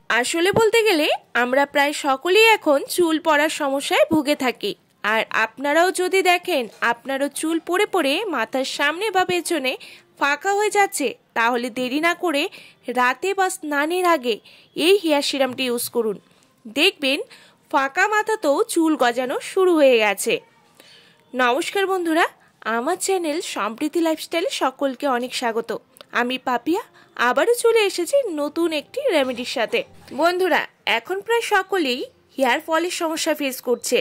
আসলে বলতে গেলে আমরা প্রায় সকলেই এখন চুল পড়ার সমস্যায় ভুগে থাকি। আর আপনারাও যদি দেখেন আপনারও চুল পড়ে পড়ে মাথার সামনে বা পেছনে ফাঁকা হয়ে যাচ্ছে, তাহলে দেরি না করে রাতে বা স্নানের আগে এই হেয়ার সিরামটি ইউজ করুন। দেখবেন ফাঁকা মাথাতেও চুল গজানো শুরু হয়ে গেছে। নমস্কার বন্ধুরা, আমার চ্যানেল সম্প্রীতি লাইফস্টাইলে সকলকে অনেক স্বাগত। আমি পাপিয়া আবারও চলে এসেছি নতুন একটি রেমেডির সাথে। বন্ধুরা, এখন প্রায় সকলেই হেয়ার ফলের সমস্যা ফেস করছে।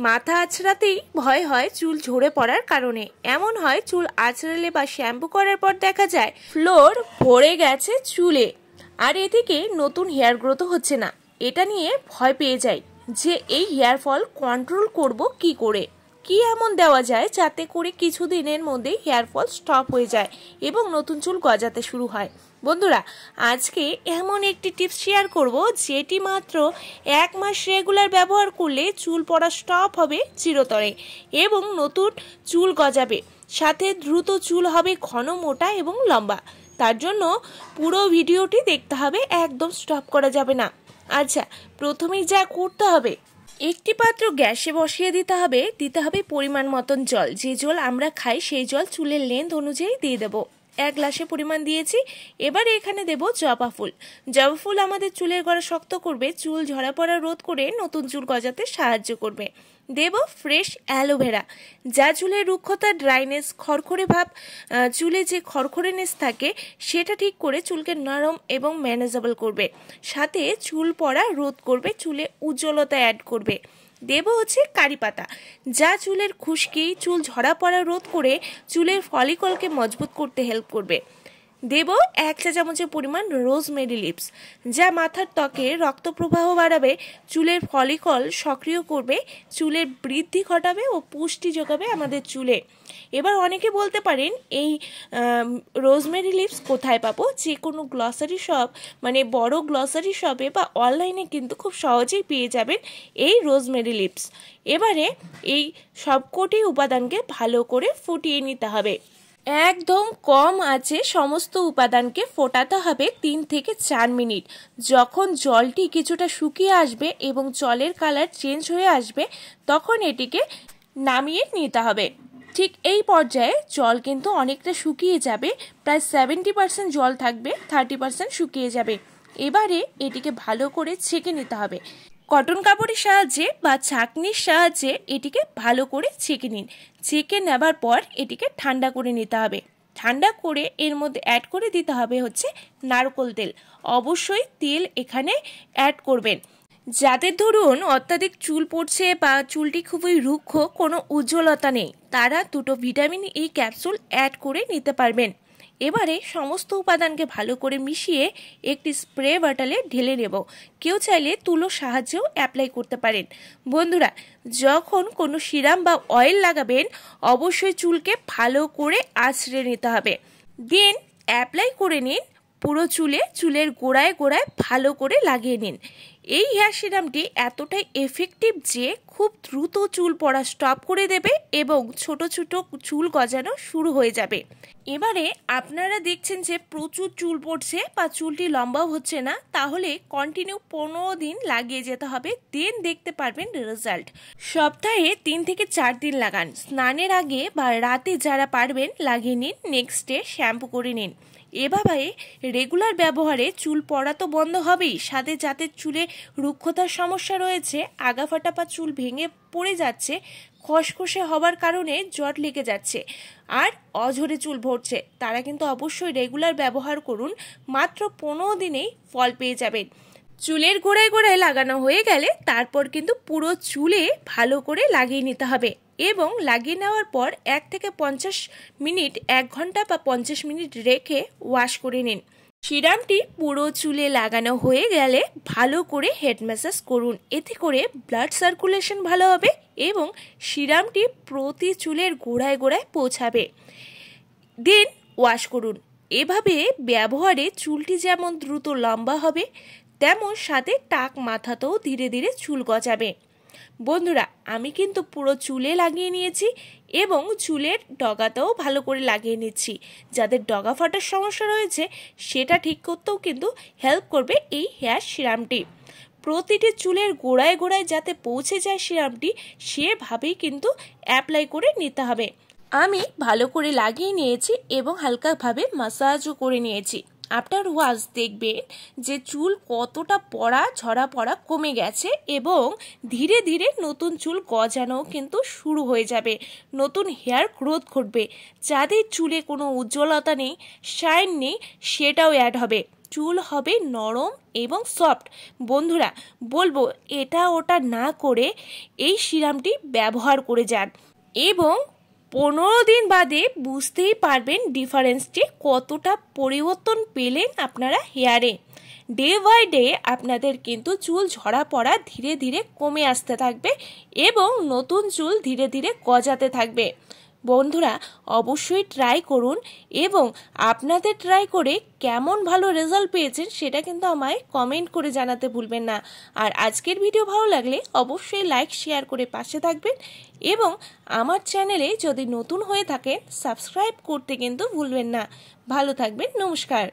মাথা আঁচড়াতেই ভয় হয় চুল ঝরে পড়ার কারণে। এমন হয় চুল আঁচড়ালে বা শ্যাম্পু করার পর দেখা যায় ফ্লোর ভরে গেছে চুলে, আর এদিকে নতুন হেয়ার গ্রোথ হচ্ছে না। এটা নিয়ে ভয় পেয়ে যাই যে এই হেয়ার ফল কন্ট্রোল করব কি করে, কি এমন দেওয়া যায় যাতে করে কিছুদিনের মধ্যেই হেয়ার ফল স্টপ হয়ে যায় এবং নতুন চুল গজাতে শুরু হয়। বন্ধুরা, আজকে এমন একটি টিপস শেয়ার করব যেটি মাত্র 1 মাস রেগুলার ব্যবহার করলে চুল পড়া স্টপ হবে চিরতরে এবং নতুন চুল গজাবে, সাথে দ্রুত চুল হবে ঘন, মোটা এবং লম্বা। তার জন্য পুরো ভিডিওটি দেখতে হবে, একদম স্টপ করা যাবে না। আচ্ছা, প্রথমেই যা করতে হবে, একটি পাত্র গ্যাসে বসিয়ে দিতে হবে পরিমাণ মতন জল। যে জল আমরা খাই সেই জল চুলের লেন্থ অনুযায়ী দিয়ে দেবো। 1 গ্লাসে পরিমাণ দিয়েছি। এবারে এখানে দেব জবা ফুল। জবা ফুল আমাদের চুলের গোড়া শক্ত করবে, চুল ঝরা পড়া রোধ করে নতুন চুল গজাতে সাহায্য করবে। দেব ফ্রেশ অ্যালোভেরা, যা চুলের রুক্ষতা, ড্রাইনেস, খড়খড়ে ভাব, চুলে যে খড়খড়েনেস থাকে সেটা ঠিক করে চুলকে নরম এবং ম্যানেজেবল করবে, সাথে চুল পড়া রোধ করবে, চুলে উজ্জ্বলতা অ্যাড করবে। দেব কারি পাতা, যা চুলের খুশকি, চুল ঝরা পড়া রোধ করে চুলের ফলিকলকে মজবুত করতে হেল্প করবে। দেব 1 চা চামচের পরিমাণ রোজমেরি লিভস, যা মাথার ত্বকে রক্ত প্রবাহ বাড়াবে, চুলের ফলিকল সক্রিয় করবে, চুলের বৃদ্ধি ঘটাবে ও পুষ্টি যোগাবে আমাদের চুলে। এবার অনেকে বলতে পারেন এই রোজমেরি লিভস কোথায় পাবো? যে কোনো গ্লসারি শপ, মানে বড় গ্লসারি শপে বা অনলাইনে কিন্তু খুব সহজেই পেয়ে যাবেন এই রোজমেরি লিভস। এবারে এই সবকটি উপাদানকে ভালো করে ফুটিয়ে নিতে হবে। একদম কম আঁচে সমস্ত উপাদানকে ফোটাতে হবে 3 থেকে 4 মিনিট। যখন জলটি কিছুটা শুকিয়ে আসবে এবং জলের কালার চেঞ্জ হয়ে আসবে, তখন এটিকে নামিয়ে নিতে হবে। ঠিক এই পর্যায়ে জল কিন্তু অনেকটা শুকিয়ে যাবে, প্রায় 70% জল থাকবে, 30% শুকিয়ে যাবে। এবারে এটিকে ভালো করে ছেঁকে নিতে হবে। কটন কাপড়ের সাহায্যে বা ছাঁকনির সাহায্যে এটিকে ভালো করে ছেঁকে নিন। ছেঁকে নেবার পর এটিকে ঠান্ডা করে নিতে হবে। ঠান্ডা করে এর মধ্যে অ্যাড করে দিতে হবে নারকেল তেল। অবশ্যই তেল এখানে অ্যাড করবেন। যাদের ধরুন অত্যাধিক চুল পড়ছে বা চুলটি খুবই রুক্ষ, কোনো উজ্জ্বলতা নেই, তারা 2টো ভিটামিন ই ক্যাপসুল অ্যাড করে নিতে পারবেন। এবারে সমস্ত উপাদানকে ভালো করে মিশিয়ে একটি স্প্রে বটলে ঢেলে নেব। কেউ চাইলে তুলোর সাহায্যেও অ্যাপ্লাই করতে পারেন। বন্ধুরা, যখন কোনো সিরাম বা অয়েল লাগাবেন অবশ্যই চুলকে ভালো করে আঁচড়ে নিতে হবে। দেন অ্যাপ্লাই করে নিন পুরো চুলে, চুলের গোড়ায় গোড়ায় ভালো করে লাগিয়ে নিন। এই হেয়ার সিরামটি এতটাই এফেক্টিভ যে খুব দ্রুত চুল পড়া স্টপ করে দেবে এবং ছোট ছোট চুল গজানো শুরু হয়ে যাবে। এবারে আপনারা দেখছেন যে প্রচুর চুল পড়ছে বা চুলটি লম্বাও হচ্ছে না, তাহলে কন্টিনিউ 15 দিন লাগিয়ে যেতে হবে, দেন দেখতে পারবেন রেজাল্ট। সপ্তাহে 3 থেকে 4 দিন লাগান। স্নানের আগে বা রাতে যারা পারবেন লাগিয়ে নিন, নেক্সট ডে শ্যাম্পু করে নিন। এভাবে রেগুলার ব্যবহারে চুল পড়া তো বন্ধ হবেই, সাথে যাদের চুলে রুক্ষতার সমস্যা রয়েছে, আগা ফাটা বা চুল ভেঙে পড়ে যাচ্ছে, খসখসে হবার কারণে জট লেগে যাচ্ছে আর অঝরে চুল ভরছে, তারা কিন্তু অবশ্যই রেগুলার ব্যবহার করুন। মাত্র 15 দিনেই ফল পেয়ে যাবেন। চুলের গোড়ায় গোড়ায় লাগানো হয়ে গেলে তারপর কিন্তু পুরো চুলে ভালো করে লাগিয়ে নিতে হবে এবং লাগিয়ে নেওয়ার পর 1 থেকে 50 মিনিট, 1 ঘন্টা বা 50 মিনিট রেখে ওয়াশ করে নিন। সিরামটি পুরো চুলে লাগানো হয়ে গেলে ভালো করে হেড ম্যাসাজ করুন। এতে করে ব্লাড সার্কুলেশন ভালো হবে এবং সিরামটি প্রতি চুলের গোড়ায় গোড়ায় পৌঁছাবে। দেন ওয়াশ করুন। এভাবে ব্যবহারে চুলটি যেমন দ্রুত লম্বা হবে, তেমন সাথে টাক মাথাতেও ধীরে ধীরে চুল গজাবে। বন্ধুরা, আমি কিন্তু পুরো চুলে লাগিয়ে নিয়েছি এবং চুলের ডগাটাও ভালো করে লাগিয়ে নিচ্ছি। যাদের ডগা ফাটার সমস্যা রয়েছে সেটা ঠিক করতেও কিন্তু হেল্প করবে এই হেয়ার সিরামটি। প্রতিটি চুলের গোড়ায় গোড়ায় যাতে পৌঁছে যায় সিরামটি, সেভাবেই কিন্তু অ্যাপ্লাই করে নিতে হবে। আমি ভালো করে লাগিয়ে নিয়েছি এবং হালকাভাবে মাসাজও করে নিয়েছি। আফটার ওয়াশ দেখবেন যে চুল কতটা পড়া ঝরা পড়া কমে গেছে এবং ধীরে ধীরে নতুন চুল গজানো কিন্তু শুরু হয়ে যাবে, নতুন হেয়ার গ্রোথ ঘটবে। যাদের চুলে কোনো উজ্জ্বলতা নেই, শাইন নেই, সেটাও অ্যাড হবে। চুল হবে নরম এবং সফট। বন্ধুরা, বলবো এটা ওটা না করে এই সিরামটি ব্যবহার করে যান এবং 15 দিন বাদে বুঝতেই পারবেন ডিফারেন্সটি কতটা পরিবর্তন পেলেন আপনারা হেয়ারে। ডে বাই ডে আপনাদের কিন্তু চুল ঝরা পড়া ধীরে ধীরে কমে আসতে থাকবে এবং নতুন চুল ধীরে ধীরে গজাতে থাকবে। বন্ধুরা, অবশ্যই ট্রাই করুন এবং আপনাদের ট্রাই করে কেমন ভালো রেজাল্ট পেয়েছেন সেটা কিন্তু আমায় কমেন্ট করে জানাতে ভুলবেন না। আর আজকের ভিডিও ভালো লাগলে অবশ্যই লাইক শেয়ার করে পাশে থাকবেন এবং আমার চ্যানেলে যদি নতুন হয়ে থাকেন সাবস্ক্রাইব করতে কিন্তু ভুলবেন না। ভালো থাকবেন, নমস্কার।